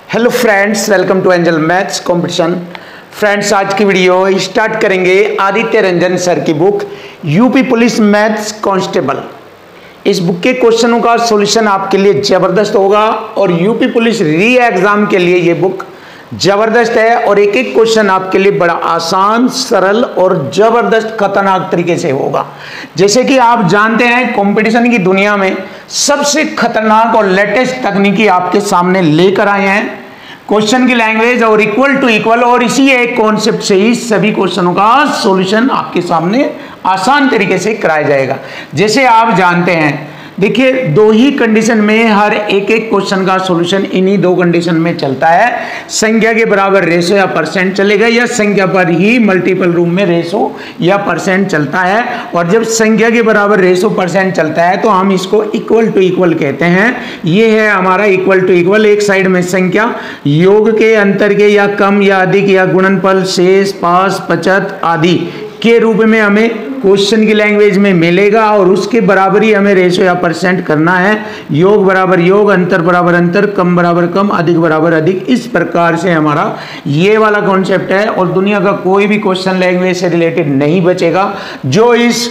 Hello friends, welcome to Angel maths competition. Friends, आज की video start करेंगे Aditya Ranjan sir की book UP police maths constable. इस बुक के क्वेश्चनों का सॉल्यूशन आपके लिए जबरदस्त होगा और यूपी पुलिस री एग्जाम के लिए ये बुक जबरदस्त है और एक एक क्वेश्चन आपके लिए बड़ा आसान, सरल और जबरदस्त खतरनाक तरीके से होगा। जैसे कि आप जानते हैं, कंपटीशन की दुनिया में सबसे खतरनाक और लेटेस्ट तकनीकी आपके सामने लेकर आए हैं। क्वेश्चन की लैंग्वेज और इक्वल टू इक्वल, और इसी एक कॉन्सेप्ट से ही सभी क्वेश्चनों का सॉल्यूशन आपके सामने आसान तरीके से कराया जाएगा। जैसे आप जानते हैं, देखिए, दो ही कंडीशन में हर एक एक क्वेश्चन का सॉल्यूशन इन्हीं दो कंडीशन में चलता है। संख्या के बराबर रेशो या परसेंट चलेगा, या संख्या पर ही मल्टीपल रूप में रेशो या परसेंट चलता है। और जब संख्या के बराबर रेशो परसेंट चलता है तो हम इसको इक्वल टू इक्वल कहते हैं। ये है हमारा इक्वल टू इक्वल। एक साइड में संख्या योग के, अंतर के, या कम या अधिक, या गुणनफल, शेष, पास, बचत आदि के रूप में हमें क्वेश्चन की लैंग्वेज में मिलेगा और उसके बराबर ही हमें रेशो या परसेंट करना है। योग बराबर योग, अंतर बराबर अंतर, कम बराबर कम, अधिक बराबर अधिक। इस प्रकार से हमारा ये वाला कॉन्सेप्ट है और दुनिया का कोई भी क्वेश्चन लैंग्वेज से रिलेटेड नहीं बचेगा जो इस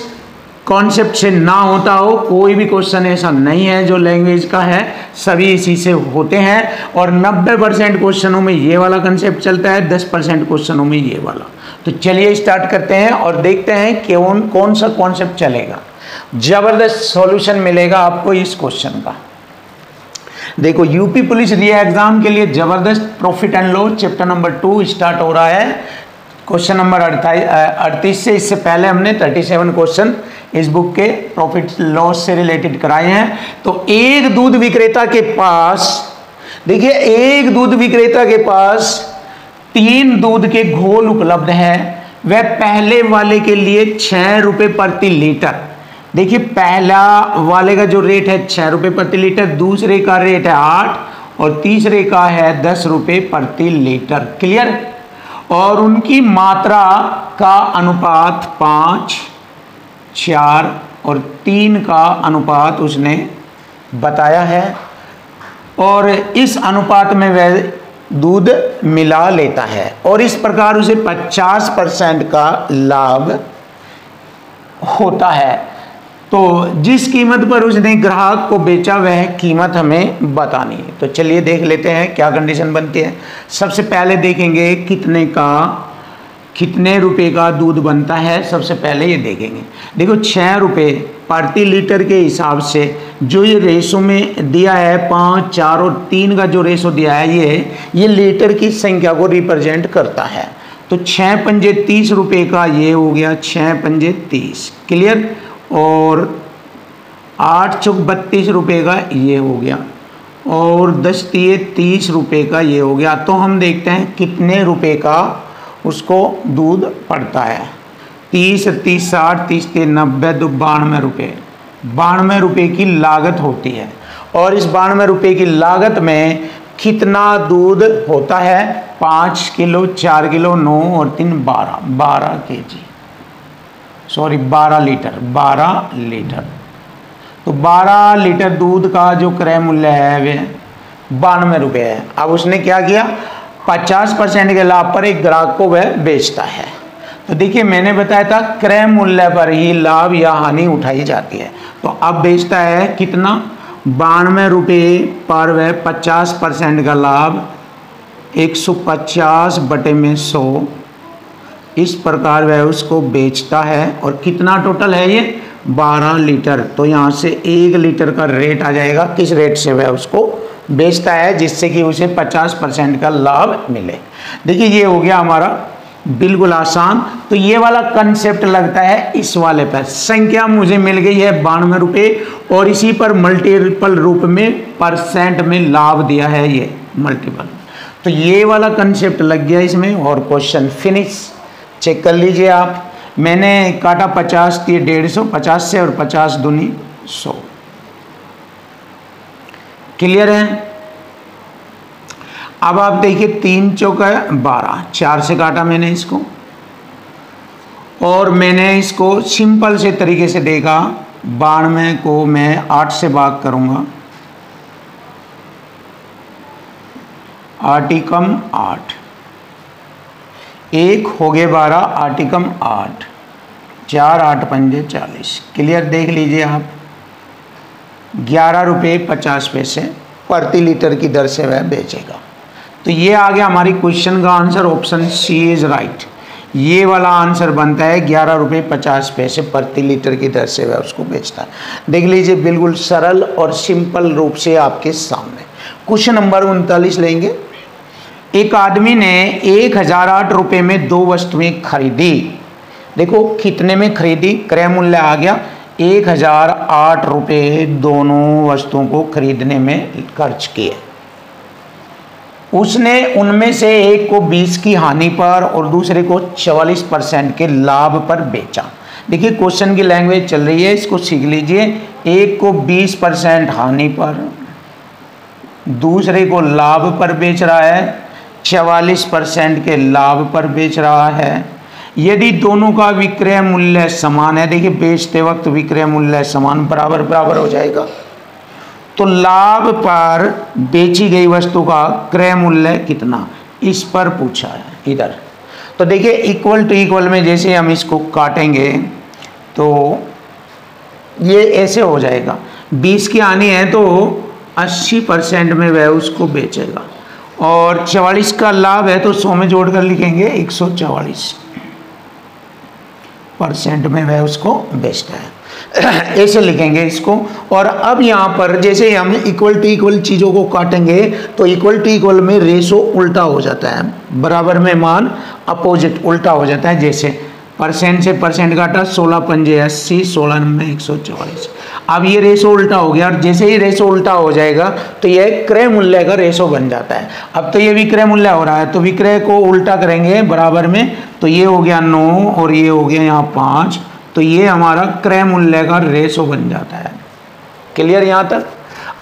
कॉन्सेप्ट से ना होता हो। कोई भी क्वेश्चन ऐसा नहीं है जो लैंग्वेज का है, सभी इसी से होते हैं। और 90% क्वेश्चनों में ये वाला कंसेप्ट चलता है, 10% क्वेश्चनों में ये वाला। तो चलिए स्टार्ट करते हैं और देखते हैं कि कौन सा कॉन्सेप्ट चलेगा। जबरदस्त सॉल्यूशन मिलेगा आपको इस क्वेश्चन का। देखो, यूपी पुलिस री एग्जाम के लिए जबरदस्त profit and loss chapter number 2 start हो रहा है। क्वेश्चन नंबर 38 से, इससे पहले हमने 37 क्वेश्चन इस बुक के प्रॉफिट लॉस से रिलेटेड कराए हैं। तो एक दूध विक्रेता के पास, देखिए, एक दूध विक्रेता के पास 3 दूध के घोल उपलब्ध है। वह पहले वाले के लिए 6 रुपए प्रति लीटर, देखिए पहला वाले का जो रेट है 6 रुपए प्रति लीटर, दूसरे का रेट है 8 और तीसरे का है 10 रुपए प्रति लीटर। क्लियर? और उनकी मात्रा का अनुपात 5, 4 और 3 का अनुपात उसने बताया है और इस अनुपात में वह दूध मिला लेता है और इस प्रकार उसे 50% का लाभ होता है। तो जिस कीमत पर उसने ग्राहक को बेचा वह कीमत हमें बतानी है। तो चलिए देख लेते हैं क्या कंडीशन बनती है। सबसे पहले देखेंगे कितने रुपए का दूध बनता है। सबसे पहले ये देखेंगे। देखो, 6 रुपये प्रति लीटर के हिसाब से जो ये रेशो में दिया है, 5, 4 और 3 का जो रेशो दिया है, ये लीटर की संख्या को रिप्रेजेंट करता है। तो 6 पंजे 30 रुपये का ये हो गया, 6 पंजे 30। क्लियर? और 8 चौक 32 रुपये का ये हो गया और 10 तिये 30 रुपये का ये हो गया। तो हम देखते हैं कितने रुपए का उसको दूध पड़ता है। 30, 30, 60, 30, 90, 92 रुपये। 92 रुपये की लागत होती है और इस 92 रुपये की लागत में कितना दूध होता है? 5 किलो, 4 किलो, 9 और 3 12 केजी, सॉरी 12 लीटर। 12 लीटर। तो 12 लीटर दूध का जो क्रय मूल्य है वह 92 रुपये है। अब उसने क्या किया? 50% के लाभ पर एक ग्राहक को वह बेचता है। तो देखिए, मैंने बताया था क्रय मूल्य पर ही लाभ या हानि उठाई जाती है। तो अब बेचता है कितना? 92 रुपये पर वह 50% का लाभ 150 बटे में 100, इस प्रकार वह उसको बेचता है। और कितना टोटल है ये? 12 लीटर। तो यहाँ से 1 लीटर का रेट आ जाएगा, किस रेट से वह उसको बेचता है, जिससे कि उसे 50% का लाभ मिले। देखिए, ये हो गया हमारा बिल्कुल आसान। तो ये वाला कंसेप्ट लगता है इस वाले पर। संख्या मुझे मिल गई है 92 रुपये और इसी पर मल्टीपल रूप में परसेंट में लाभ दिया है, ये मल्टीपल। तो ये वाला कंसेप्ट लग गया इसमें और क्वेश्चन फिनिश। चेक कर लीजिए आप। मैंने काटा 50 थी 150, 50 से, और 50 दूनी 100। क्लियर है? अब आप देखिए, 3 चौका 12, 4 से काटा मैंने इसको और मैंने इसको सिंपल से तरीके से देखा। 92 को मैं 8 से भाग करूंगा आटिकम 8, 1 हो गए 12, आटिकम 8, 4 8 पंजे 40। क्लियर, देख लीजिए आप, 11 रुपये 50 पैसे प्रति लीटर की दर से वह बेचेगा। तो ये आ गया हमारी क्वेश्चन का answer, option C is right. ये वाला आंसर बनता है 11 रुपये 50 पैसे प्रति लीटर की दर से वह उसको बेचता है। देख लीजिए, बिल्कुल सरल और सिंपल रूप से आपके सामने। क्वेश्चन नंबर 39 लेंगे। एक आदमी ने 1008 रुपये में 2 वस्तुएं खरीदी। देखो कितने में खरीदी, क्रय मूल्य आ गया 1008 रुपये दोनों वस्तुओं को खरीदने में खर्च किए। उसने उनमें से एक को 20 की हानि पर और दूसरे को 44% के लाभ पर बेचा। देखिए क्वेश्चन की लैंग्वेज चल रही है, इसको सीख लीजिए। एक को 20% हानि पर, दूसरे को लाभ पर बेच रहा है, 44% के लाभ पर बेच रहा है। यदि दोनों का विक्रय मूल्य समान है, देखिए बेचते वक्त विक्रय मूल्य समान बराबर बराबर हो जाएगा, तो लाभ पर बेची गई वस्तु का क्रय मूल्य कितना, इस पर पूछा है इधर। तो देखिए इक्वल टू इक्वल में जैसे हम इसको काटेंगे तो ये ऐसे हो जाएगा। 20 की हानि है तो 80% में वह उसको बेचेगा, और 44 का लाभ है तो 100 में जोड़कर लिखेंगे 144% में वह उसको बेचता है। ऐसे लिखेंगे इसको। और अब यहाँ पर जैसे हम इक्वल टू इक्वल चीज़ों को काटेंगे तो इक्वल टू इक्वल में रेशो उल्टा हो जाता है, बराबर में मान अपोजिट उल्टा हो जाता है। जैसे परसेंट से परसेंट काटा, 16 पंजे 80, 16 में 144। अब ये रेशो उल्टा हो गया, और जैसे ही रेशो उल्टा हो जाएगा तो यह क्रय मूल्य का रेशो बन जाता है। अब तो ये विक्रय मूल्य हो रहा है तो विक्रय को उल्टा करेंगे बराबर में, तो ये हो गया 9 और ये हो गया यहाँ 5, तो ये हमारा क्रय मूल्य का रेशो बन जाता है। क्लियर यहाँ तक।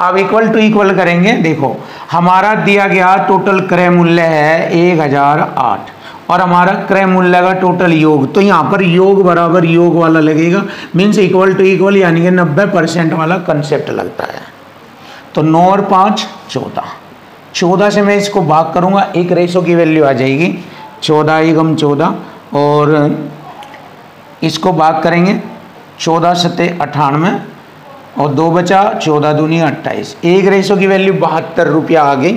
अब इक्वल टू इक्वल करेंगे। देखो हमारा दिया गया टोटल क्रय मूल्य है 1008 और हमारा क्रय मूल्य का टोटल योग, तो यहाँ पर योग बराबर योग वाला लगेगा, मीन्स इक्वल टू इक्वल, यानी कि 90% वाला कंसेप्ट लगता है। तो 9 और 5 14, 14 से मैं इसको भाग करूँगा, एक रेशो की वैल्यू आ जाएगी 14 एकम 14, और इसको भाग करेंगे 14 सत्ते 98 और 2 बचा, 14 दूनी 28, एक रेशो की वैल्यू 72 रुपया आ गई।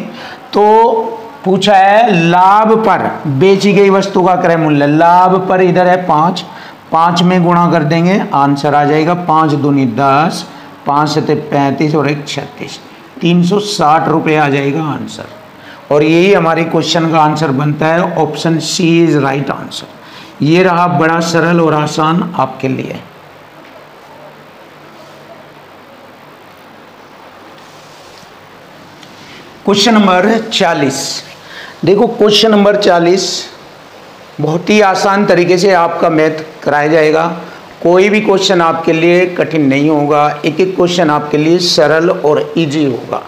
तो पूछा है लाभ पर बेची गई वस्तु का क्रय मूल्य। लाभ पर इधर है 5, 5 में गुणा कर देंगे, आंसर आ जाएगा 5 दूनी 10, 5 सत्ते 35 और 1 36, 360 रुपये आ जाएगा आंसर। और यही हमारे क्वेश्चन का आंसर बनता है, option C is right answer. ये रहा बड़ा सरल और आसान आपके लिए। Question number 40। देखो क्वेश्चन नंबर 40 बहुत ही आसान तरीके से आपका मैथ कराया जाएगा। कोई भी क्वेश्चन आपके लिए कठिन नहीं होगा, एक एक क्वेश्चन आपके लिए सरल और इजी होगा।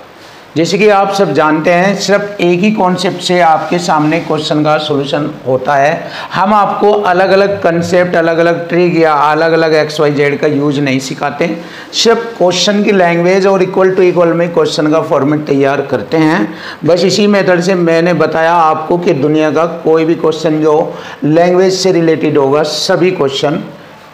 जैसे कि आप सब जानते हैं, सिर्फ एक ही कॉन्सेप्ट से आपके सामने क्वेश्चन का सॉल्यूशन होता है। हम आपको अलग अलग कंसेप्ट, अलग अलग ट्रिक या अलग अलग XYZ का यूज नहीं सिखाते, सिर्फ क्वेश्चन की लैंग्वेज और इक्वल टू इक्वल में क्वेश्चन का फॉर्मेट तैयार करते हैं। बस इसी मेथड से मैंने बताया आपको कि दुनिया का कोई भी क्वेश्चन जो लैंग्वेज से रिलेटेड होगा, सभी क्वेश्चन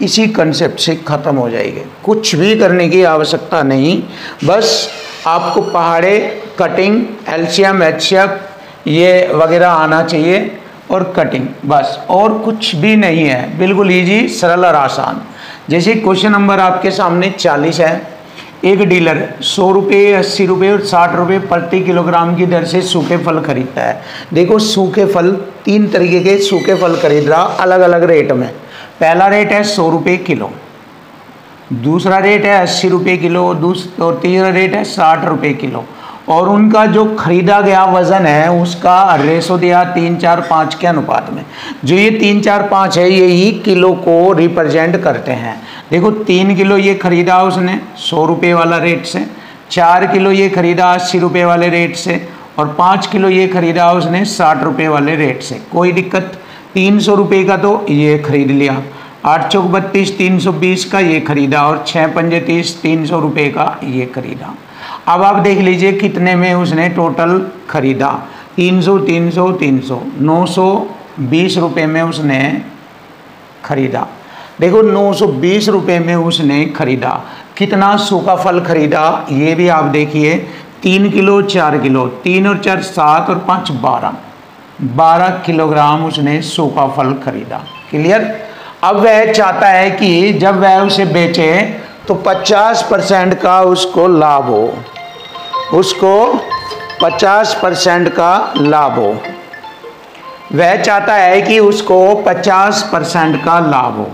इसी कंसेप्ट से ख़त्म हो जाएंगे। कुछ भी करने की आवश्यकता नहीं, बस आपको पहाड़े, कटिंग, एलसीएम, एचसीएफ ये वगैरह आना चाहिए और कटिंग, बस और कुछ भी नहीं है। बिल्कुल इजी, सरल और आसान। जैसे क्वेश्चन नंबर आपके सामने 40 है। एक डीलर 100 रुपये, 80 रुपये और 60 रुपये प्रति किलोग्राम की दर से सूखे फल खरीदता है। देखो सूखे फल, 3 तरीके के सूखे फल खरीद रहा अलग अलग रेट में। पहला रेट है 100 रुपये किलो, दूसरा रेट है 80 रुपये किलो, और तीसरा रेट है 60 रुपये किलो। और उनका जो खरीदा गया वज़न है उसका रेशो दिया 3, 4, 5 के अनुपात में। जो ये 3, 4, 5 है यही किलो को रिप्रेजेंट करते हैं। देखो 3 किलो ये खरीदा उसने 100 रुपये वाला रेट से, 4 किलो ये खरीदा 80 रुपये वाले रेट से, और 5 किलो ये खरीदा उसने 60 रुपये वाले रेट से। कोई दिक्कत, 300 रुपये का तो ये खरीद लिया, 8 चौक 32, 320 का ये खरीदा, और 6 पंजे 30, 300 रुपये का ये खरीदा। अब आप देख लीजिए कितने में उसने टोटल खरीदा। 300 300 300 920 रुपये में उसने खरीदा। देखो 920 रुपये में उसने खरीदा। कितना सूखा फल खरीदा ये भी आप देखिए, 3 किलो 4 किलो, 3 और 4 7 और 5 12 किलोग्राम उसने सूखा फल खरीदा। क्लियर। अब वह चाहता है कि जब वह उसे बेचे तो 50% का उसको लाभ हो, उसको 50% का लाभ हो। वह चाहता है कि उसको 50% का लाभ हो।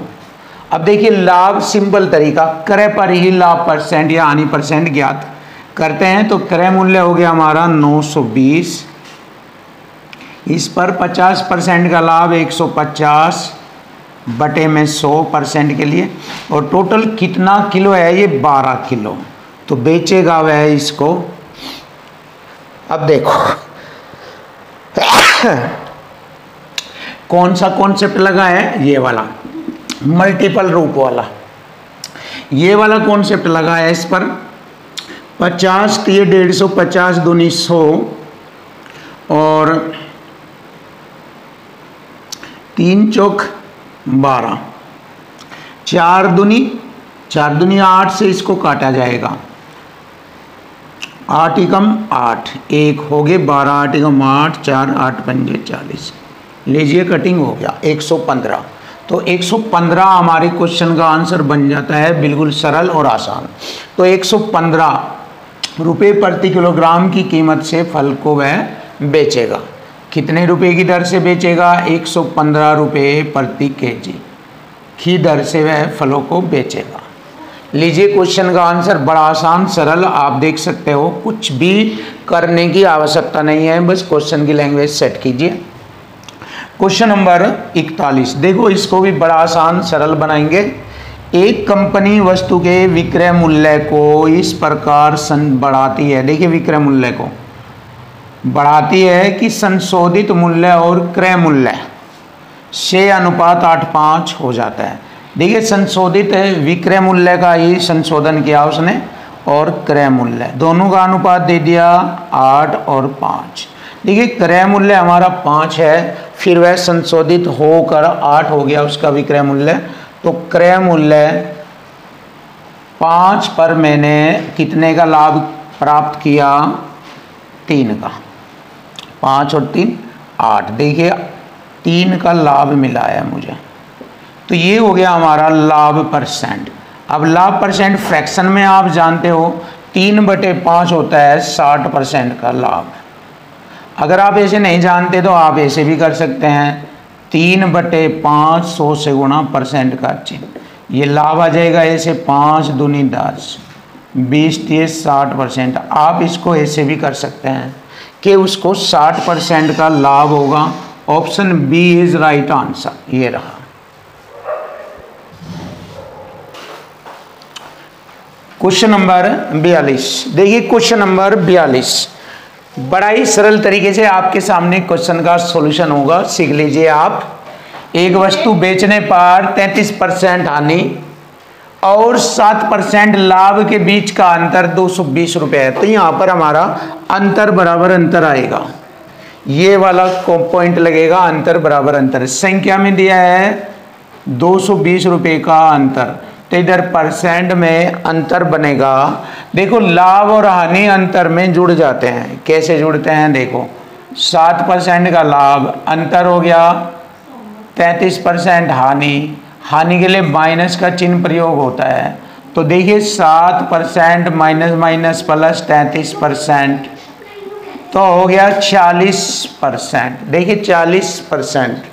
अब देखिए लाभ सिंपल तरीका, क्रय पर ही लाभ परसेंट या हानि परसेंट ज्ञात करते हैं। तो क्रय मूल्य हो गया हमारा 920, इस पर 50% का लाभ 150 बटे में 100% के लिए, और टोटल कितना किलो है ये 12 किलो। तो बेचेगा वह इसको। अब देखो कौन सा कॉन्सेप्ट लगा है, ये वाला मल्टीपल रूप वाला, ये वाला कॉन्सेप्ट लगा है। इस पर 50 3 150, 50 दूनी 100 और 3 चौक 12, 4 दूनी 8 से इसको काटा जाएगा, 8 एकम 8, 1 हो गए 12, 8 एकम 8, 4 8 पंजे 40। लीजिए कटिंग हो गया 115। तो 115 हमारे क्वेश्चन का आंसर बन जाता है, बिल्कुल सरल और आसान। तो 115 रुपये प्रति किलोग्राम की कीमत से फल को वह बेचेगा। कितने रुपए की दर से बेचेगा, 115 रुपये प्रति केजी की दर से वह फलों को बेचेगा। लीजिए क्वेश्चन का आंसर बड़ा आसान सरल, आप देख सकते हो, कुछ भी करने की आवश्यकता नहीं है, बस क्वेश्चन की लैंग्वेज सेट कीजिए। क्वेश्चन नंबर 41, देखो इसको भी बड़ा आसान सरल बनाएंगे। एक कंपनी वस्तु के विक्रय मूल्य को इस प्रकार बढ़ाती है, देखिए विक्रय मूल्य को बढ़ाती है कि संशोधित मूल्य और क्रय मूल्य से अनुपात 8:5 हो जाता है। देखिए संशोधित विक्रय मूल्य का ही संशोधन किया उसने, और क्रय मूल्य दोनों का अनुपात दे दिया 8 और 5। देखिए क्रय मूल्य हमारा 5 है, फिर वह संशोधित होकर 8 हो गया उसका विक्रय मूल्य। तो क्रय मूल्य 5 पर मैंने कितने का लाभ प्राप्त किया, 3 का, 5 और 3 8, देखिए 3 का लाभ मिला है मुझे। तो ये हो गया हमारा लाभ परसेंट। अब लाभ परसेंट फ्रैक्शन में आप जानते हो 3/5 होता है 60% का लाभ। अगर आप ऐसे नहीं जानते तो आप ऐसे भी कर सकते हैं, 3/5 100 से गुणा परसेंट का चिन्ह, ये लाभ आ जाएगा ऐसे, 5 दूनी 10, 20 30 60%। आप इसको ऐसे भी कर सकते हैं कि उसको 60% का लाभ होगा। Option B is right answer, ये रहा। क्वेश्चन नंबर 42, देखिए क्वेश्चन नंबर 42 बड़ा ही सरल तरीके से आपके सामने क्वेश्चन का सॉल्यूशन होगा, सीख लीजिए आप। एक वस्तु बेचने पर 33% हानि और 7% लाभ के बीच का अंतर 220 रुपये है। तो यहाँ पर हमारा अंतर बराबर अंतर आएगा, ये वाला पॉइंट लगेगा, अंतर बराबर अंतर। संख्या में दिया है 220 रुपये का अंतर, तो इधर परसेंट में अंतर बनेगा। देखो लाभ और हानि अंतर में जुड़ जाते हैं, कैसे जुड़ते हैं देखो, 7% का लाभ, अंतर हो गया 33% हानि, हानि के लिए माइनस का चिन्ह प्रयोग होता है। तो देखिए 7% माइनस माइनस प्लस 33%, तो हो गया 40%। देखिए 40%,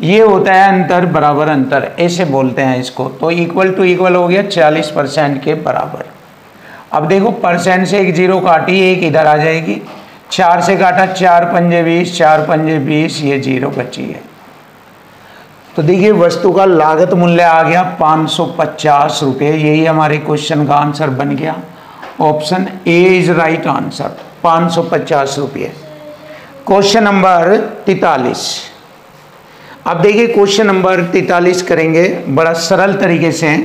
ये होता है अंतर बराबर अंतर, ऐसे बोलते हैं इसको। तो इक्वल टू इक्वल हो गया 40% के बराबर। अब देखो परसेंट से एक जीरो काटी, एक इधर आ जाएगी, 4 से काटा 4 पंजे 20, 4 पंजे 20, ये जीरो बची है। तो देखिए वस्तु का लागत मूल्य आ गया 550 रुपये, यही हमारे क्वेश्चन का आंसर बन गया। Option A is right answer, 550 रुपये। क्वेश्चन नंबर 43, अब देखिए क्वेश्चन नंबर 43 करेंगे बड़ा सरल तरीके से।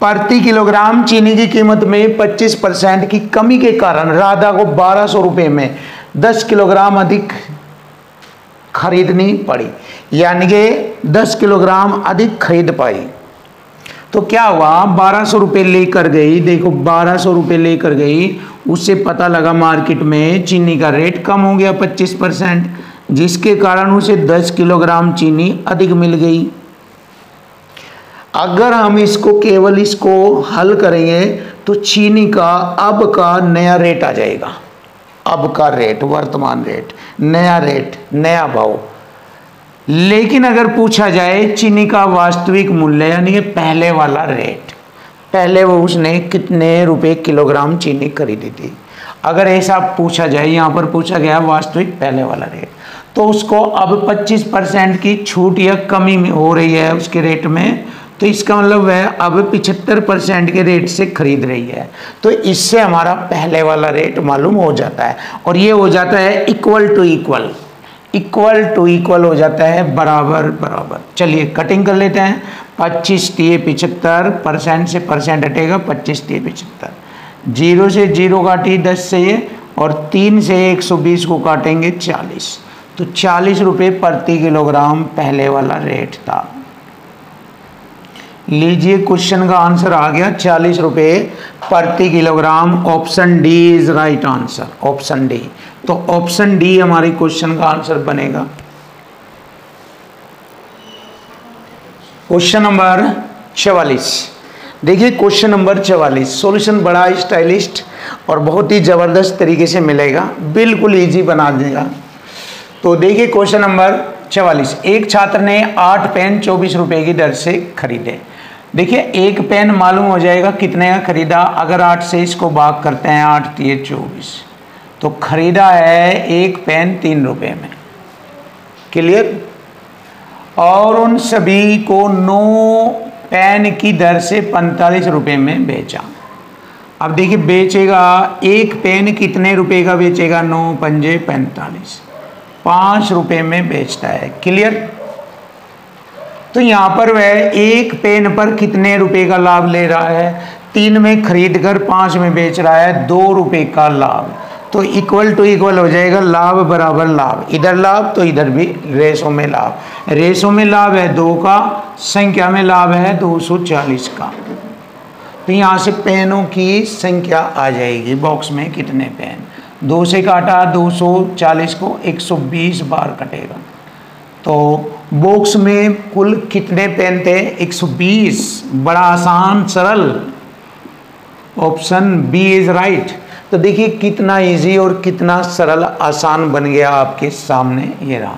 प्रति किलोग्राम चीनी की कीमत में 25% की कमी के कारण राधा को 1200 रुपये में 10 किलोग्राम अधिक खरीदनी पड़ी, यानी कि 10 किलोग्राम अधिक खरीद पाई। तो क्या हुआ, 1200 रुपये लेकर गई, देखो 1200 रुपये लेकर गई, उससे पता लगा मार्केट में चीनी का रेट कम हो गया 25%, जिसके कारण उसे 10 किलोग्राम चीनी अधिक मिल गई। अगर हम केवल इसको हल करेंगे तो चीनी का अब का नया रेट आ जाएगा, अब का रेट, वर्तमान रेट, नया भाव। लेकिन अगर पूछा जाए चीनी का वास्तविक मूल्य यानी कि पहले वाला रेट, पहले वो उसने कितने रुपए किलोग्राम चीनी खरीदी थी, अगर ऐसा पूछा जाए, यहाँ पर पूछा गया वास्तविक पहले वाला रेट, तो उसको अब 25% की छूट या कमी में हो रही है उसके रेट में, तो इसका मतलब वह अब 75% के रेट से खरीद रही है। तो इससे हमारा पहले वाला रेट मालूम हो जाता है, और ये हो जाता है इक्वल टू इक्वल हो जाता है, बराबर बराबर। चलिए कटिंग कर लेते हैं। 25 तिये 75%, से परसेंट हटेगा 25 तिये 75, 0 से 0 काटी 10 से ये, और 3 से 120 को काटेंगे 40, तो 40 रुपये प्रति किलोग्राम पहले वाला रेट था। लीजिए क्वेश्चन का आंसर आ गया 40 रुपये प्रति kilogram. Option D is right answer, option D. तो ऑप्शन डी हमारी क्वेश्चन का आंसर बनेगा। क्वेश्चन नंबर 44, देखिए क्वेश्चन नंबर 44, सॉल्यूशन बड़ा स्टाइलिस्ट और बहुत ही जबरदस्त तरीके से मिलेगा, बिल्कुल इजी बना देगा। तो देखिए क्वेश्चन नंबर 44, एक छात्र ने 8 पेन 24 रुपए की दर से खरीदे। देखिए एक पेन मालूम हो जाएगा कितने का खरीदा, अगर 8 से इसको भाग करते हैं, 8 तिये 24, तो खरीदा है एक पेन 3 रुपए में, क्लियर। और उन सभी को 9 पेन की दर से 45 रुपए में बेचा। अब देखिए बेचेगा, एक पेन कितने रुपए का बेचेगा, 9 पंजे 45, 5 रुपए में बेचता है, क्लियर। तो यहाँ पर वह एक पेन पर कितने रुपए का लाभ ले रहा है, 3 में खरीद कर 5 में बेच रहा है, 2 रुपए का लाभ। तो इक्वल टू इक्वल हो जाएगा, लाभ बराबर लाभ, इधर लाभ तो इधर भी रेशो में लाभ, रेशो में लाभ है 2 का, संख्या में लाभ है 240 का। तो यहाँ से पेनों की संख्या आ जाएगी, बॉक्स में कितने पेन, 2 से काटा 240 को 120 बार कटेगा, तो बॉक्स में कुल कितने पेन थे, 120। बड़ा आसान सरल, ऑप्शन बी इज राइट। तो देखिए कितना इजी और कितना सरल आसान बन गया आपके सामने, ये रहा।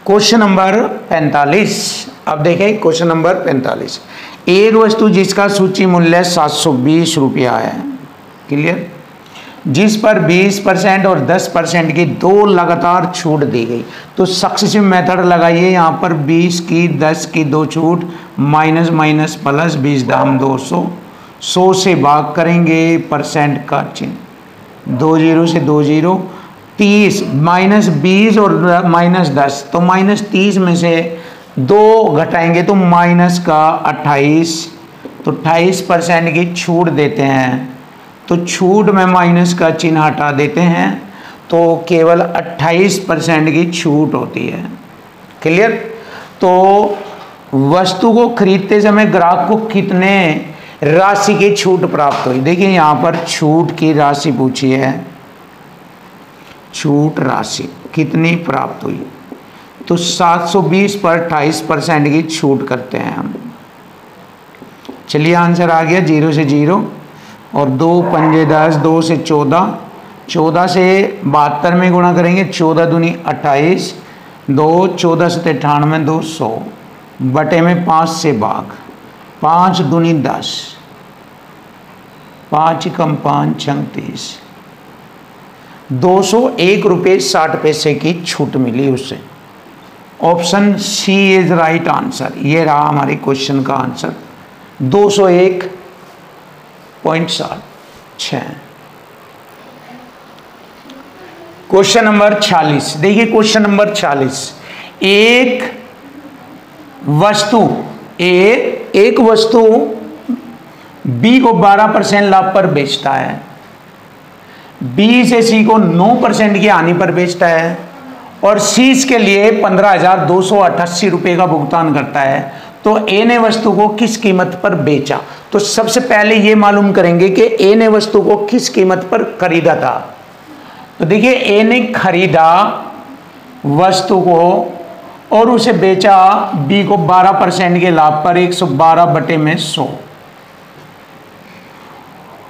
क्वेश्चन नंबर 45, अब देखें क्वेश्चन नंबर 45, एक वस्तु जिसका सूची मूल्य 720 रुपया है, क्लियर, जिस पर 20% और 10% की 2 लगातार छूट दी गई। तो सक्सेसिव मेथड लगाइए, यहाँ पर 20 की 10 की 2 छूट, माइनस माइनस प्लस, 20 दाम 200, 100 से भाग करेंगे, परसेंट का चिन्ह, 20 से 20, 30, माइनस 20 और माइनस 10, तो माइनस 30 में से 2 घटाएंगे तो माइनस का 28, तो 28% की छूट देते हैं, तो छूट में माइनस का चिन्ह हटा देते हैं, तो केवल 28% की छूट होती है, क्लियर। तो वस्तु को खरीदते समय ग्राहक को कितने राशि की छूट प्राप्त हुई, देखिए यहाँ पर छूट की राशि पूछी है, छूट राशि कितनी प्राप्त हुई, तो 720 पर 28% की छूट करते हैं हम। चलिए आंसर आ गया, 0 से 0 और 2 पंजे 10, 2 से 14, 14 से 72 में गुणा करेंगे, 14 दूनी 28, 2 14 से 98, 2 100, बटे में 5 से भाग, 5 दूनी 10, 5 कम 5 36, 201 रुपये 60 पैसे की छूट मिली उससे। Option C is right answer, ये रहा हमारे क्वेश्चन का आंसर, 201.6। क्वेश्चन नंबर 46, देखिए क्वेश्चन नंबर 46, एक वस्तु एक वस्तु बी को 12% लाभ पर बेचता है, बी से सी को 9% की हानि पर बेचता है और सी इसके लिए 15,288 रुपये का भुगतान करता है, तो ए ने वस्तु को किस कीमत पर बेचा। तो सबसे पहले ये मालूम करेंगे कि ए ने वस्तु को किस कीमत पर खरीदा था। तो देखिए ए ने खरीदा वस्तु को और उसे बेचा बी को 12% के लाभ पर 112/100,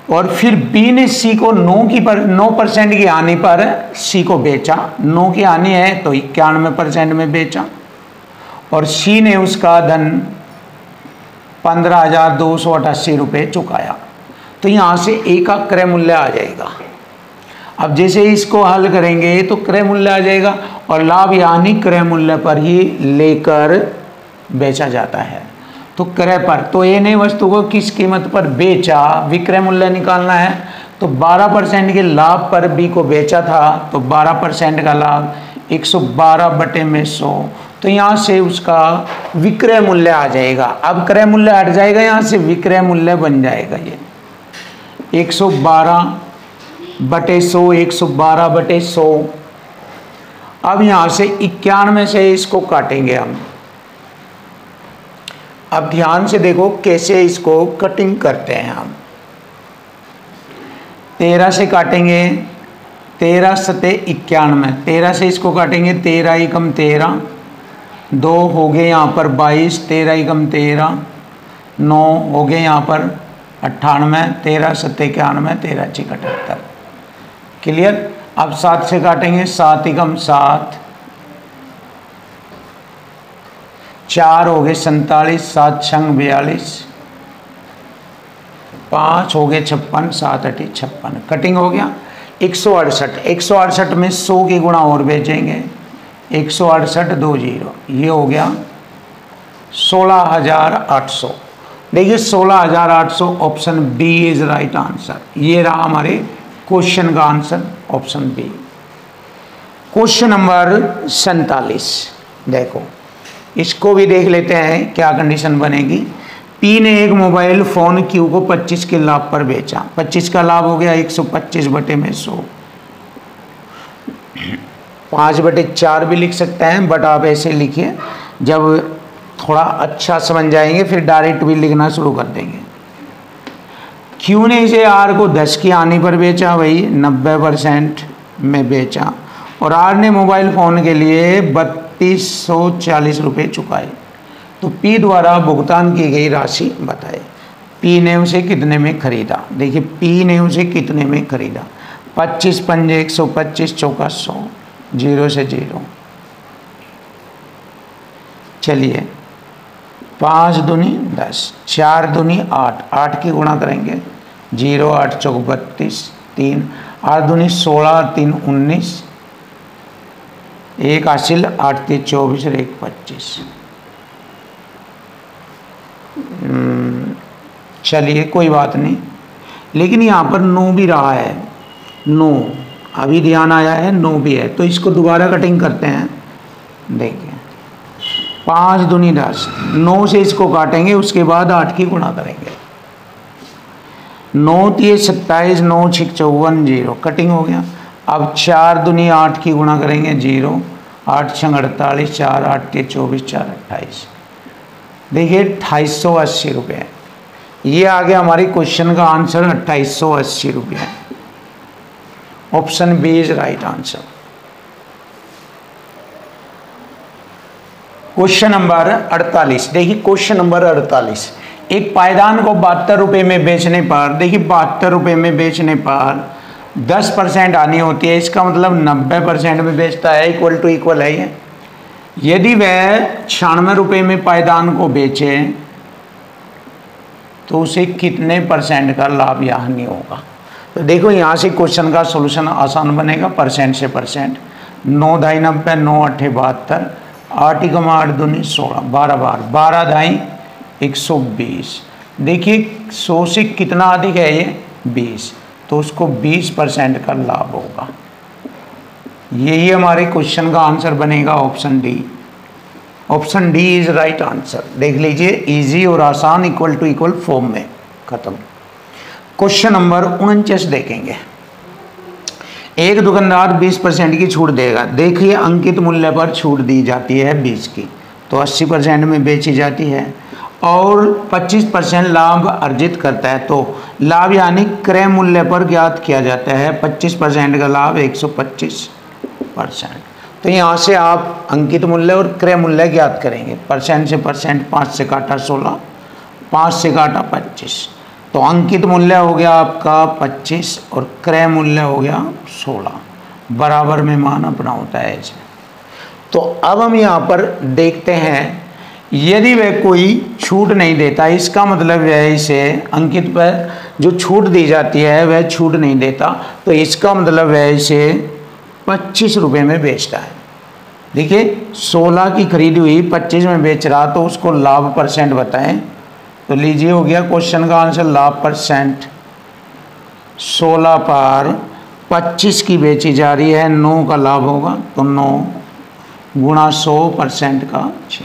और फिर बी ने सी को 9% की हानि पर सी को बेचा। 9 की हानि है तो 91% में बेचा, और सी ने उसका धन 15,288 रुपये चुकाया। तो यहाँ से ए का क्रय मूल्य आ जाएगा। अब जैसे इसको हल करेंगे तो क्रय मूल्य आ जाएगा, और लाभ या हानि क्रय मूल्य पर ही लेकर बेचा जाता है। तो क्रय पर, तो ए ने वस्तु को किस कीमत पर बेचा, विक्रय मूल्य निकालना है। तो 12% के लाभ पर बी को बेचा था, तो 12% का लाभ 112/100, तो यहाँ से उसका विक्रय मूल्य आ जाएगा। अब क्रय मूल्य हट जाएगा, यहाँ से विक्रय मूल्य बन जाएगा ये 112/100, 112/100। अब यहाँ से 91 से इसको काटेंगे हम। अब ध्यान से देखो कैसे इसको कटिंग करते हैं हम। 13 से काटेंगे, 13 सते 91, 13 से इसको काटेंगे, 13 एकम 13, 2 हो गए यहाँ पर 22, 13 एकम 13, 9 हो गए यहाँ पर 98, 13 सते 91, 13 × 78। क्लियर। अब 7 से काटेंगे, 7 एकम 7, 4 हो गए 47, 7 छंग 42, 5 हो गए 56, 7 × 8 56, कटिंग हो गया। 168, 168 में 100 के गुणा और बेचेंगे, 168 2 0, ये हो गया 16,800। देखिए 16,800, option B is right answer. ये रहा हमारे क्वेश्चन का answer, option B. Question number 47, देखो इसको भी देख लेते हैं क्या कंडीशन बनेगी। पी ने एक मोबाइल फ़ोन क्यू को 25 के लाभ पर बेचा। 25 का लाभ हो गया 125/100। 5/4 भी लिख सकते हैं, बट आप ऐसे लिखिए, जब थोड़ा अच्छा समझ जाएंगे फिर डायरेक्ट भी लिखना शुरू कर देंगे। क्यू ने इसे आर को 10 की हानि पर बेचा, वही 90% में बेचा, और आर ने मोबाइल फ़ोन के लिए 3240 रुपये चुकाए। तो पी द्वारा भुगतान की गई राशि बताए। पी ने उसे कितने में खरीदा। देखिए पी ने उसे कितने में खरीदा। 25 पंजे 125, चौका 100, 0 से 0। चलिए 5 दूनी 10, 4 दूनी 8, 8 की गुणा करेंगे, 0 8 चौक 32, 3 8 दूनी 16, 3 19, 1 हासिल, 8 3 24 और 1 25। चलिए कोई बात नहीं, लेकिन यहाँ पर 9 भी रहा है, 9 अभी ध्यान आया है, 9 भी है, तो इसको दोबारा कटिंग करते हैं। देखिए 5 दूनी 10, 9 से इसको काटेंगे, उसके बाद 8 की गुणा करेंगे। 9 3 27, 9 6 54, 0, कटिंग हो गया। अब 4 दूनी 8 की गुणा करेंगे, 0 8 6 48, 4 8 3 24, 4 28। देखिए 2880 रुपये, ये आ गया हमारे क्वेश्चन का आंसर 2880 रुपये। Option B is right answer. Question number 48, देखिए क्वेश्चन नंबर 48, एक पायदान को 72 रुपये में बेचने पर, देखिए 72 रुपये में बेचने पर 10% हानि होती है, इसका मतलब 90% में बेचता है, इक्वल टू इक्वल है ये। यदि वह 96 रुपये में पायदान को बेचे तो उसे कितने % का लाभ या हानि होगा। तो देखो यहाँ से क्वेश्चन का सॉल्यूशन आसान बनेगा, परसेंट से परसेंट। 9 दाई 90, 9 8 72, 8 एकम 8 दूनी 16, 12 बार 12 दाई 120। देखिए 100 से कितना अधिक है ये 20, तो उसको 20% का लाभ होगा। यही हमारे क्वेश्चन का आंसर बनेगा, option D. Option D is right answer. देख लीजिए, इजी और आसान इक्वल टू इक्वल फॉर्म में खत्म। क्वेश्चन नंबर 49 देखेंगे। एक दुकानदार 20% की छूट देगा। देखिए, अंकित मूल्य पर छूट दी जाती है 20 की, तो 80% में बेची जाती है और 25% लाभ अर्जित करता है। तो लाभ यानी क्रय मूल्य पर ज्ञात किया जाता है 25% का लाभ 125%। तो यहाँ से आप अंकित मूल्य और क्रय मूल्य ज्ञात करेंगे। परसेंट से परसेंट 5 से काटा 16, 5 से काटा 25, तो अंकित मूल्य हो गया आपका 25 और क्रय मूल्य हो गया 16। बराबर में मान अपना होता है ऐसे। तो अब हम यहाँ पर देखते हैं, यदि वह कोई छूट नहीं देता, इसका मतलब है इसे अंकित पर जो छूट दी जाती है वह छूट नहीं देता, तो इसका मतलब है इसे 25 रुपये में बेचता है। देखिए, 16 की खरीदी हुई 25 में बेच रहा, तो उसको लाभ परसेंट बताएं। तो लीजिए, हो गया क्वेश्चन का आंसर लाभ परसेंट। 16 पर 25 की बेची जा रही है, 9 का लाभ होगा, तो 9 गुणा 100% का 6।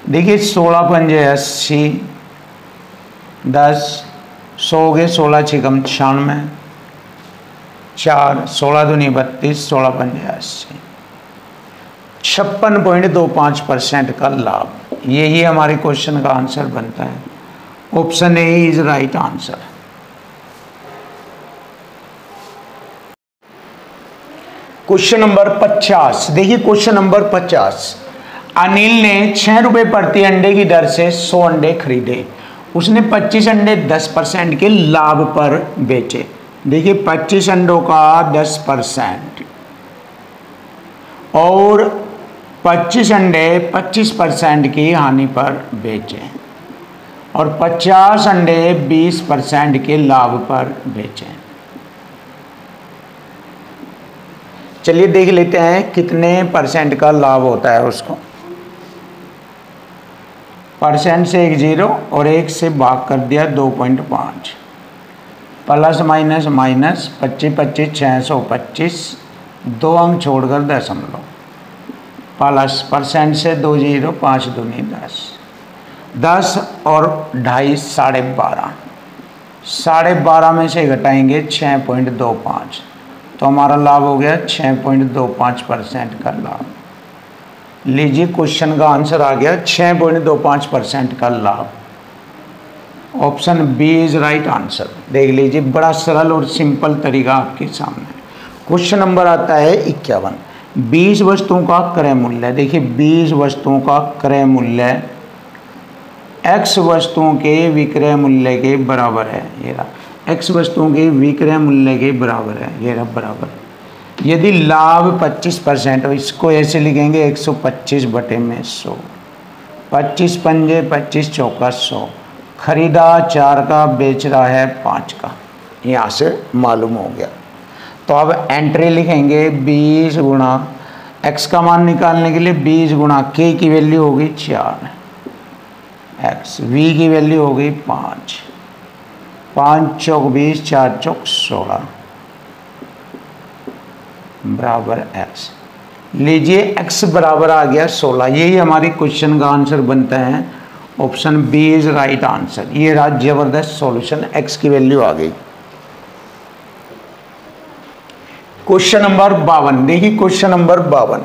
देखिए, 16 पंजे 80, 10 100 हो गए, 16 छिकम 96, 4 16 दूनी 32, 16 पंजे 80, 56.25% का लाभ। यही हमारे क्वेश्चन का आंसर बनता है। Option A is right answer. Question number 50। देखिए, क्वेश्चन नंबर 50। अनिल ने 6 रुपये प्रति अंडे की दर से 100 अंडे खरीदे। उसने 25 अंडे 10% के लाभ पर बेचे। देखिए, 25 अंडों का 10% और 25 अंडे 25% की हानि पर बेचे और 50 अंडे 20% के लाभ पर बेचे। चलिए देख लेते हैं कितने परसेंट का लाभ होता है उसको। परसेंट से एक 0 और 1 से भाग कर दिया 2.5, प्लस माइनस माइनस 25 25 625, 2 अंक छोड़कर दशमलव, प्लस परसेंट से 2 0, 5 दूनी 10, 10 और 2.5 12.5, 12.5 में से घटाएंगे 6.25, तो हमारा लाभ हो गया 6.25% का लाभ। लीजिए, क्वेश्चन का आंसर आ गया 6.25% का लाभ। Option B is right answer. देख लीजिए, बड़ा सरल और सिंपल तरीका आपके सामने। क्वेश्चन नंबर आता है 51। 20 वस्तुओं का क्रय मूल्य। देखिए, 20 वस्तुओं का क्रय मूल्य x वस्तुओं के विक्रय मूल्य के बराबर है। ये रहा, x वस्तुओं के विक्रय मूल्य के बराबर है, ये रहा बराबर। यदि लाभ 25% हो, इसको ऐसे लिखेंगे 125 बटे में 100, 25 पंजे 25 चौका 100, खरीदा 4 का, बेच रहा है 5 का, यहाँ से मालूम हो गया। तो अब एंट्री लिखेंगे 20 गुणा x का मान निकालने के लिए 20 गुणा k की वैल्यू होगी 4, x v की वैल्यू होगी 5, 5 चौक 20, 4 चौक 16 बराबर x। लीजिए, x बराबर आ गया 16। यही हमारी क्वेश्चन का आंसर बनता है। Option B is right answer. ये रहा जबरदस्त सॉल्यूशन, x की वैल्यू आ गई। Question number 52। देखिए, क्वेश्चन नंबर 52।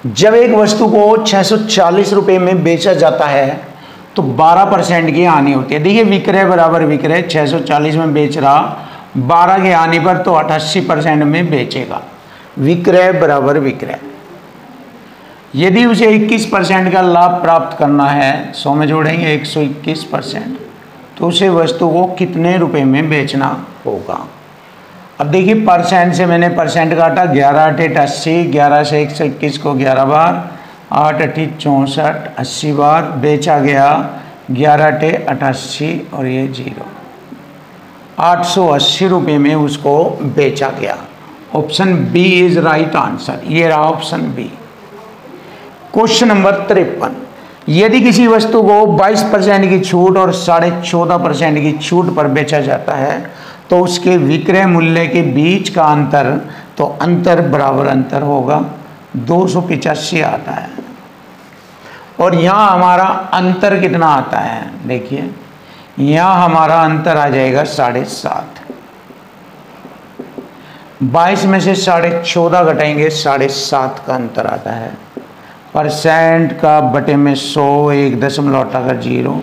जब एक वस्तु को 640 रुपये में बेचा जाता है तो 12% की हानि होती है। देखिए, विक्रय बराबर विक्रय, 640 में बेच रहा, 12 की हानि पर तो 88% में बेचेगा। विक्रय बराबर विक्रय। यदि उसे 21% का लाभ प्राप्त करना है, 100 में जोड़ेंगे 121%, तो उसे वस्तु को कितने रुपए में बेचना होगा। अब देखिए, परसेंट से मैंने परसेंट काटा, 11 8 80, 11 से 121 को 11 बार, 8 8 64, 80 बार बेचा गया, 11 8 88 और ये 0, 880 रुपये में उसको बेचा गया। Option B is right answer. ये रहा ऑप्शन बी। Question number 53। यदि किसी वस्तु को 22% की छूट और 14.5% की छूट पर बेचा जाता है तो उसके विक्रय मूल्य के बीच का अंतर, तो अंतर बराबर अंतर होगा 285 आता है। और यहाँ हमारा अंतर कितना आता है, देखिए यहाँ हमारा अंतर आ जाएगा 7.5। 22 में से 14.5 घटाएंगे, 7.5 का अंतर आता है। परसेंट का बटे में 100, 1 दशमलव हटाकर 0,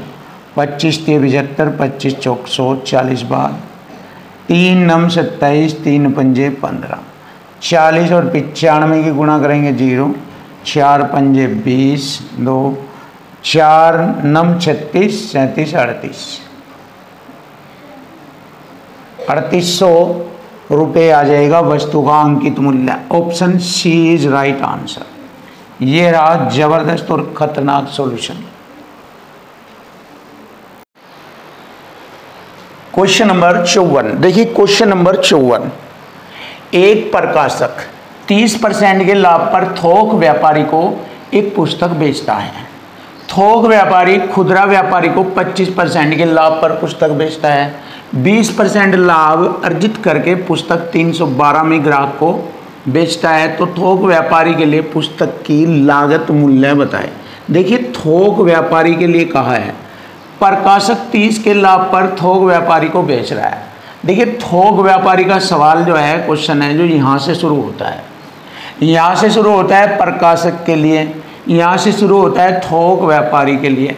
25 3 75, 25 चौक 100, 40 बार, 3 9 27, 3 पंजे 15, 40 और 95 की गुणा करेंगे 0, 4 पंजे 20, 2 4 9 36, 37 38, 3800 रुपये आ जाएगा वस्तु का अंकित मूल्य। Option C is right answer. ये रहा जबरदस्त और खतरनाक सॉल्यूशन। क्वेश्चन नंबर 54, देखिए क्वेश्चन नंबर 54। एक प्रकाशक 30% के लाभ पर थोक व्यापारी को एक पुस्तक बेचता है। थोक व्यापारी खुदरा व्यापारी को 25% के लाभ पर पुस्तक बेचता है। 20% लाभ अर्जित करके पुस्तक 312वें ग्राहक को बेचता है। तो थोक व्यापारी के लिए पुस्तक की लागत मूल्य बताएं। देखिए थोक व्यापारी के लिए कहा है, प्रकाशक 30 के लाभ पर थोक व्यापारी को बेच रहा है। देखिए थोक व्यापारी का सवाल जो है, क्वेश्चन है जो यहाँ से शुरू होता है, यहाँ से शुरू होता है प्रकाशक के लिए, यहाँ से शुरू होता है थोक व्यापारी के लिए।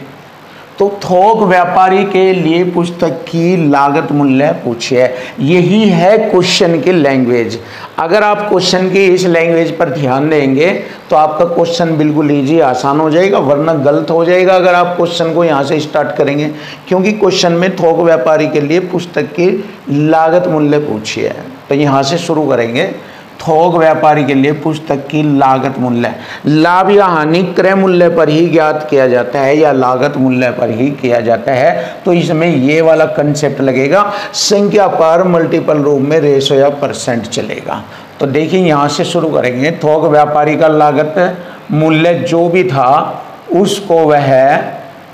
तो थोक व्यापारी के लिए पुस्तक की लागत मूल्य पूछे है, यही है क्वेश्चन की लैंग्वेज। अगर आप क्वेश्चन की इस लैंग्वेज पर ध्यान देंगे तो आपका क्वेश्चन बिल्कुल इजी आसान हो जाएगा, वरना गलत हो जाएगा अगर आप क्वेश्चन को यहाँ से स्टार्ट करेंगे, क्योंकि क्वेश्चन में थोक व्यापारी के लिए पुस्तक की लागत मूल्य पूछी है। तो यहाँ से शुरू करेंगे, थोक व्यापारी के लिए पुस्तक की लागत मूल्य। लाभ या हानि क्रय मूल्य पर ही ज्ञात किया जाता है या लागत मूल्य पर ही किया जाता है। तो इसमें ये वाला कंसेप्ट लगेगा, संख्या पर मल्टीपल रूप में रेशो या परसेंट चलेगा। तो देखिए यहाँ से शुरू करेंगे, थोक व्यापारी का लागत मूल्य जो भी था उसको वह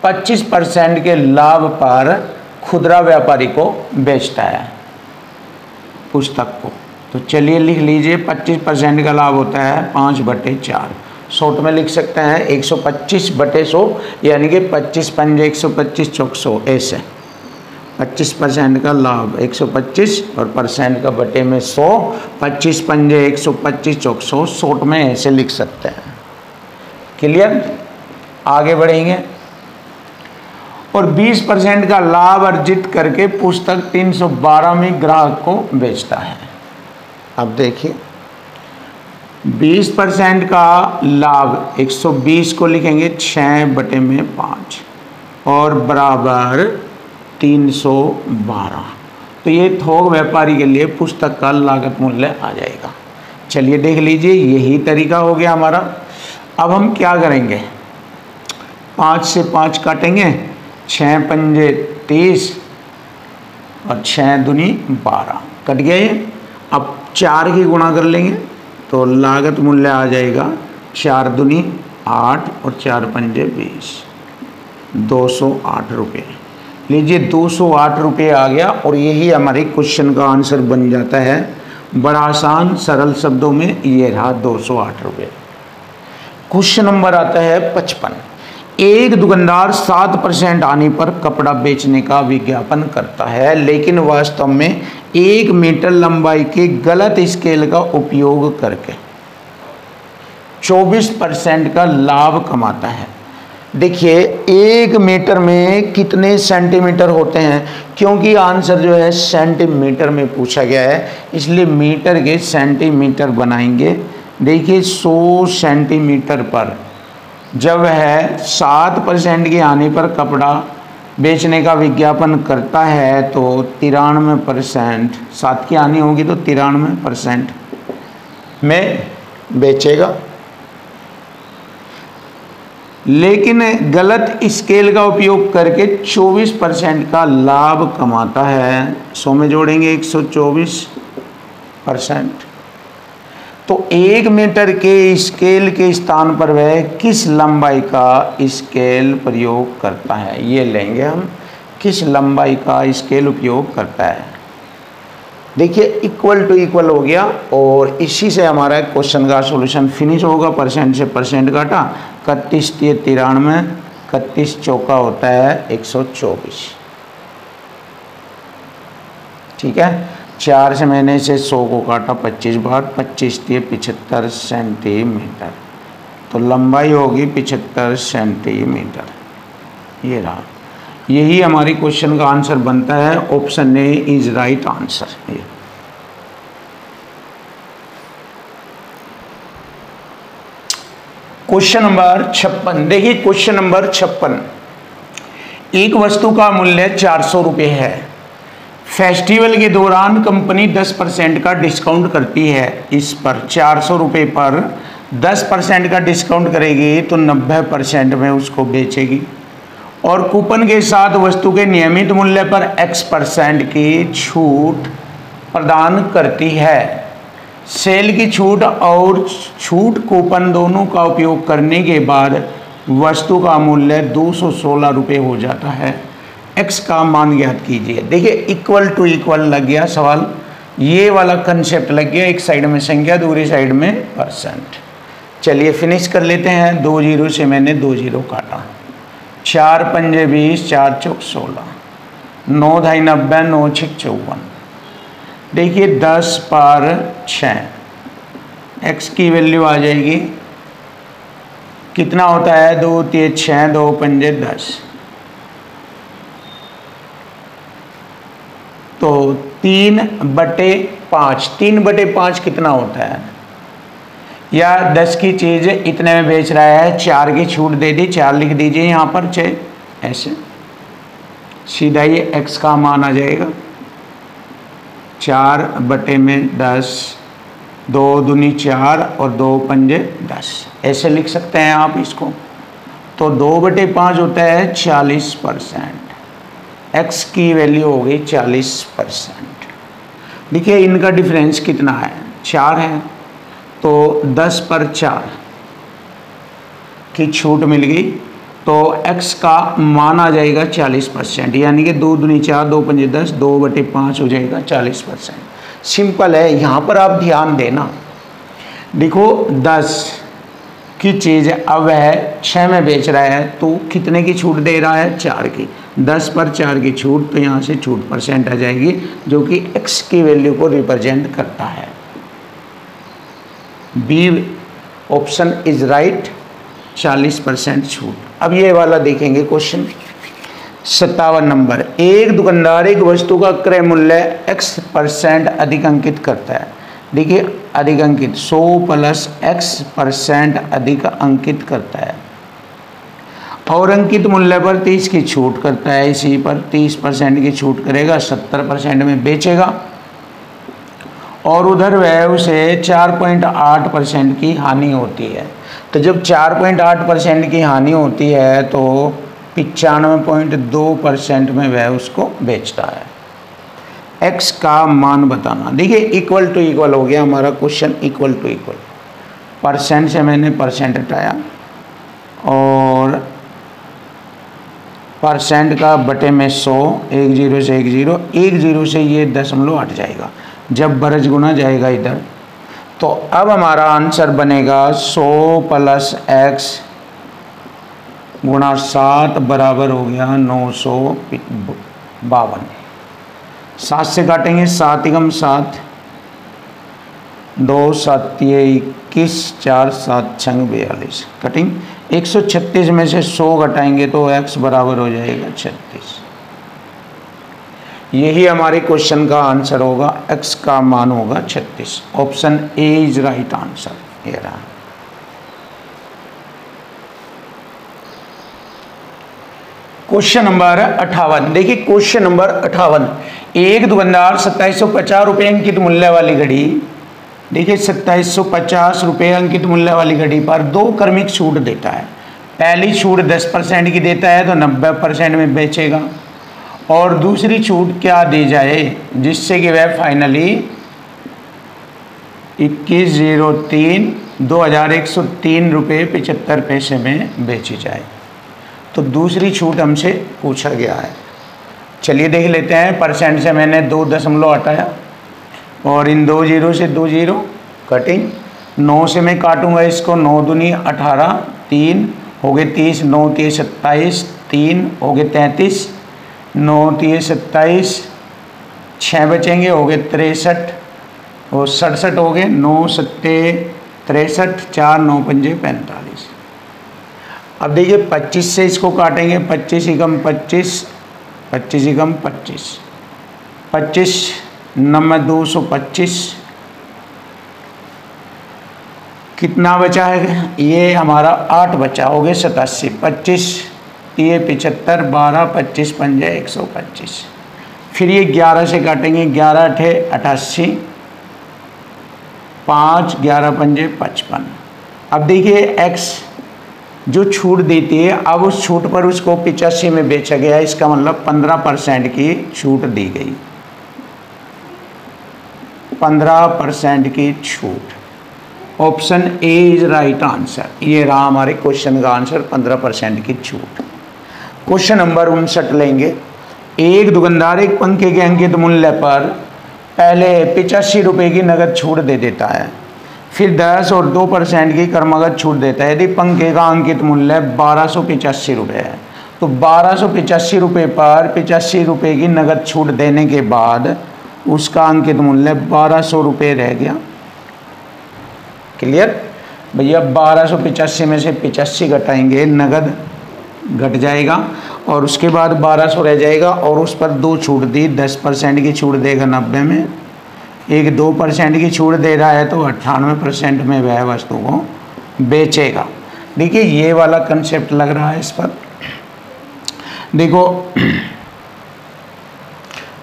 25% के लाभ पर खुदरा व्यापारी को बेचता है पुस्तक को। तो चलिए लिख लीजिए, 25% का लाभ होता है 5/4। शॉर्ट में लिख सकते हैं 125/100, यानी कि 25 पंजे 125 चौक 100, ऐसे 25% का लाभ 125 और परसेंट का बटे में 100, 25 पंजे 125 चौक 100, शॉर्ट में ऐसे लिख सकते हैं। क्लियर? आगे बढ़ेंगे। और 20% का लाभ अर्जित करके पुस्तक 312वें ग्राहक को बेचता है। अब देखिए 20% का लाभ 120 को लिखेंगे 6/5 और बराबर 312। तो ये थोक व्यापारी के लिए पुस्तक का लागत मूल्य आ जाएगा। चलिए देख लीजिए, यही तरीका हो गया हमारा। अब हम क्या करेंगे, 5 से 5 काटेंगे, 6 पंजे 30 और 6 दूनी 12, कट गया ये। अब 4 की गुणा कर लेंगे तो लागत मूल्य आ जाएगा 4 दूनी 8 और 4 पंजे 20, 208 रुपये। लीजिए 208 रुपये आ गया और यही हमारे क्वेश्चन का आंसर बन जाता है। बड़ा आसान सरल शब्दों में ये रहा 208 रुपये। क्वेश्चन नंबर आता है 55। एक दुकानदार 7% आने पर कपड़ा बेचने का विज्ञापन करता है, लेकिन वास्तव में 1 मीटर लंबाई के गलत स्केल का उपयोग करके 24% का लाभ कमाता है। देखिए 1 मीटर में कितने सेंटीमीटर होते हैं, क्योंकि आंसर जो है सेंटीमीटर में पूछा गया है, इसलिए मीटर के सेंटीमीटर बनाएंगे। देखिए 100 सेंटीमीटर पर जब है 7% की हानि पर कपड़ा बेचने का विज्ञापन करता है तो 93%, 7 की हानि होगी तो 93% में बेचेगा, लेकिन गलत स्केल का उपयोग करके 24% का लाभ कमाता है। 100 में जोड़ेंगे 124%। तो 1 मीटर के स्केल के स्थान पर वह किस लंबाई का स्केल प्रयोग करता है, ये लेंगे हम, किस लंबाई का स्केल उपयोग करता है। देखिए इक्वल टू इक्वल हो गया और इसी से हमारा क्वेश्चन का सॉल्यूशन फिनिश होगा। परसेंट से परसेंट काटा, 31 3 93, 31 चौका होता है 124। ठीक है, 4 से मैंने से 100 को काटा 25 बार, 25 3 75 सेंटीमीटर, तो लंबाई होगी 75 सेंटीमीटर। ये रहा, यही हमारी क्वेश्चन का आंसर बनता है। Option A is right answer. ये क्वेश्चन नंबर 56। देखिए क्वेश्चन नंबर 56, एक वस्तु का मूल्य 400 रुपये है। फेस्टिवल के दौरान कंपनी 10% का डिस्काउंट करती है। इस पर 400 रुपये पर 10% का डिस्काउंट करेगी तो 90% में उसको बेचेगी और कूपन के साथ वस्तु के नियमित मूल्य पर X% की छूट प्रदान करती है। सेल की छूट और छूट कूपन दोनों का उपयोग करने के बाद वस्तु का मूल्य 216 रुपये हो जाता है। X का मान ज्ञात कीजिए। देखिए इक्वल टू इक्वल लग गया सवाल, ये वाला कंसेप्ट लग गया। एक साइड में संख्या, दूसरी साइड में परसेंट। चलिए फिनिश कर लेते हैं। 2 जीरो से मैंने 2 जीरो काटा, 4 पंजे 20, 4 चौक 16, 9 ढाई 90, 9 छक 54। देखिए 10 पर 6, X की वैल्यू आ जाएगी, कितना होता है 2 3 6, 2 पंजे 10, तो 3/5। 3/5 कितना होता है, या 10 की चीज़ इतने में बेच रहा है, 4 की छूट दे दी, 4 लिख दीजिए यहाँ पर, 6, ऐसे सीधा ये X का मान आ जाएगा। 4/10, 2 दूनी 4 और 2 पंजे 10, ऐसे लिख सकते हैं आप इसको। तो 2/5 होता है 40%। X की वैल्यू हो गई 40%। देखिए इनका डिफरेंस कितना है, 4 है, तो 10 पर 4 की छूट मिल गई, तो X का मान आ जाएगा 40%, यानी कि 2 दूनी 4, 2 पंजे 10, 2/5 हो जाएगा 40%। सिंपल है। यहाँ पर आप ध्यान देना, देखो 10 की चीज़ अब है 6 में बेच रहा है, तो कितने की छूट दे रहा है, 4 की। 10 पर 4 की छूट, तो यहाँ से छूट परसेंट आ जाएगी, जो कि X की वैल्यू को रिप्रेजेंट करता है। बी ऑप्शन इज राइट, 40% छूट। अब ये वाला देखेंगे क्वेश्चन 57 नंबर। एक दुकानदार एक वस्तु का क्रय मूल्य X% अधिक अंकित करता है। देखिए अधिक अंकित 100 प्लस X% अधिक अंकित करता है और अंकित मूल्य पर 30 की छूट करता है। इसी पर 30% की छूट करेगा, 70% में बेचेगा और उधर वह उसे 4.8% की हानि होती है। तो जब 4.8% की हानि होती है तो 95.2% में वह उसको बेचता है। X का मान बताना। देखिए इक्वल टू इक्वल हो गया हमारा question, equal to equal. Percent से मैंने परसेंट हटाया और परसेंट का बटे में 100, 1 जीरो से 1 जीरो, 1 जीरो से ये दशमलव हट जाएगा जब बरज गुना जाएगा इधर। तो अब हमारा आंसर बनेगा 100 प्लस X गुणा 7 बराबर हो गया 952। 7 से काटेंगे, 7 एकम 7, 2 7 21, 4 7 6 42, कटिंग 136 में से 100 घटाएंगे तो X बराबर हो जाएगा 36। यही हमारे क्वेश्चन का आंसर होगा, X का मान होगा 36। Option A is right answer. ये रहा। Question number 58। देखिए क्वेश्चन नंबर 58, एक दुकानदार 2750 रुपये अंकित मूल्य वाली घड़ी, देखिए 2750 रुपये अंकित मूल्य वाली घड़ी पर 2 क्रमिक छूट देता है। पहली छूट 10% की देता है तो 90% में बेचेगा और दूसरी छूट क्या दी जाए जिससे कि वह फाइनली 21/03/2103 रुपये 75 पैसे में बेची जाए। तो दूसरी छूट हमसे पूछा गया है। चलिए देख लेते हैं। परसेंट से मैंने 2 दशमलव हटाया, और इन 2 जीरो से 2 जीरो कटिंग। 9 से मैं काटूंगा इसको, 9 दूनी 18, 3 हो गए 30, 9 3 27, 3 हो गए 33, 9 3 27, 6 बचेंगे हो गए 63 और 67 हो गए, 9 7 63, 4 9 5 45। अब देखिए 25 से इसको काटेंगे, 25 एकम 25, 25 एकम 25, 25 9 225, कितना बचा है? ये हमारा 8 बचा, हो गए 87, 25 ये 75, 12 25 पंजे 125। फिर ये 11 से काटेंगे, 11 8 88, 5 11 पंजे 55। अब देखिए x जो छूट देती है, अब उस छूट पर उसको 85 में बेचा गया, इसका मतलब 15% की छूट दी गई, 15% की छूट। Option A is right answer. ये रहा हमारे क्वेश्चन का आंसर, 15% की छूट। क्वेश्चन नंबर 59 लेंगे। एक दुकानदार एक पंखे के अंकित मूल्य पर पहले 85 रुपये की नगद छूट दे देता है, फिर 10 और 2% की क्रमागत छूट देता है। यदि पंखे का अंकित मूल्य 1285 रुपये है, तो 1285 रुपये पर 85 रुपये की नगद छूट देने के बाद उसका अंकित मूल्य 1200 रुपये रह गया। क्लियर भैया? 1285 में से 85 घटाएंगे, नगद घट जाएगा और उसके बाद 1200 रह जाएगा और उस पर 2 छूट दी, 10% की छूट देगा 90 में, एक 2% की छूट दे रहा है, तो 98% में वह वस्तु को बेचेगा। देखिए ये वाला कंसेप्ट लग रहा है इस पर। देखो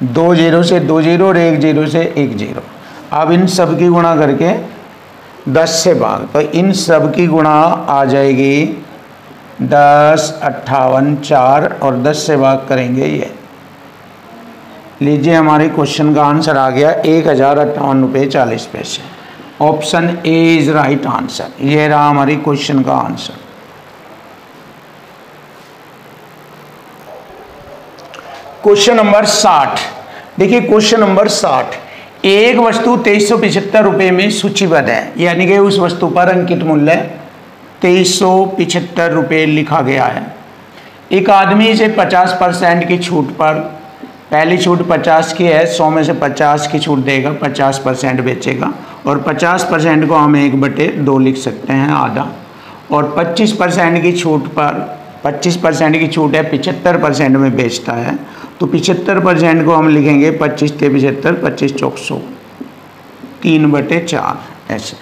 2 जीरो से 2 जीरो और 1 जीरो से 1 जीरो। अब इन सब की गुणा करके 10 से भाग, तो इन सब की गुणा आ जाएगी 10 58 4 और 10 से भाग करेंगे ये। लीजिए हमारे क्वेश्चन का आंसर आ गया 1058 रुपये 40 पैसे। Option A is right answer. ये रहा हमारी क्वेश्चन का आंसर। Question number 60। देखिए क्वेश्चन नंबर 60, एक वस्तु 2375 रुपये में सूचीबद्ध है, यानी कि उस वस्तु पर अंकित मूल्य 2375 रुपये लिखा गया है। एक आदमी इसे 50% की छूट पर, पहली छूट 50 की है, 100 में से 50 की छूट देगा, 50% बेचेगा और 50% को हम 1/2 लिख सकते हैं, आधा। और 25% की छूट पर, 25% की छूट है, 75% में बेचता है, तो 75% को हम लिखेंगे 25 × 75, 25 चौक 100, 3/4 ऐसे।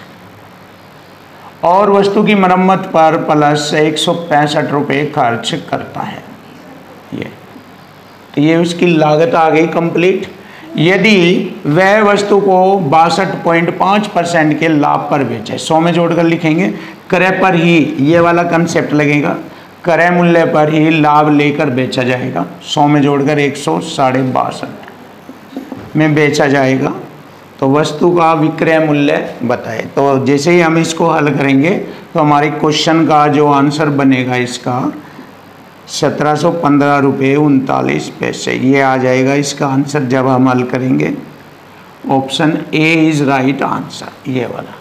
और वस्तु की मरम्मत पर प्लस 165 रुपये खर्च करता है ये, तो ये उसकी लागत आ गई कंप्लीट। यदि वह वस्तु को 62.5% के लाभ पर बेचे, 100 में जोड़कर लिखेंगे, क्रय पर ही ये वाला कंसेप्ट लगेगा, क्रय मूल्य पर ही लाभ लेकर बेचा जाएगा, 100 में जोड़कर 162.5 में बेचा जाएगा, तो वस्तु का विक्रय मूल्य बताए। तो जैसे ही हम इसको हल करेंगे तो हमारे क्वेश्चन का जो आंसर बनेगा इसका 1715 रुपये 39 पैसे, ये आ जाएगा इसका आंसर जब हम हल करेंगे। Option A is right answer, ये वाला।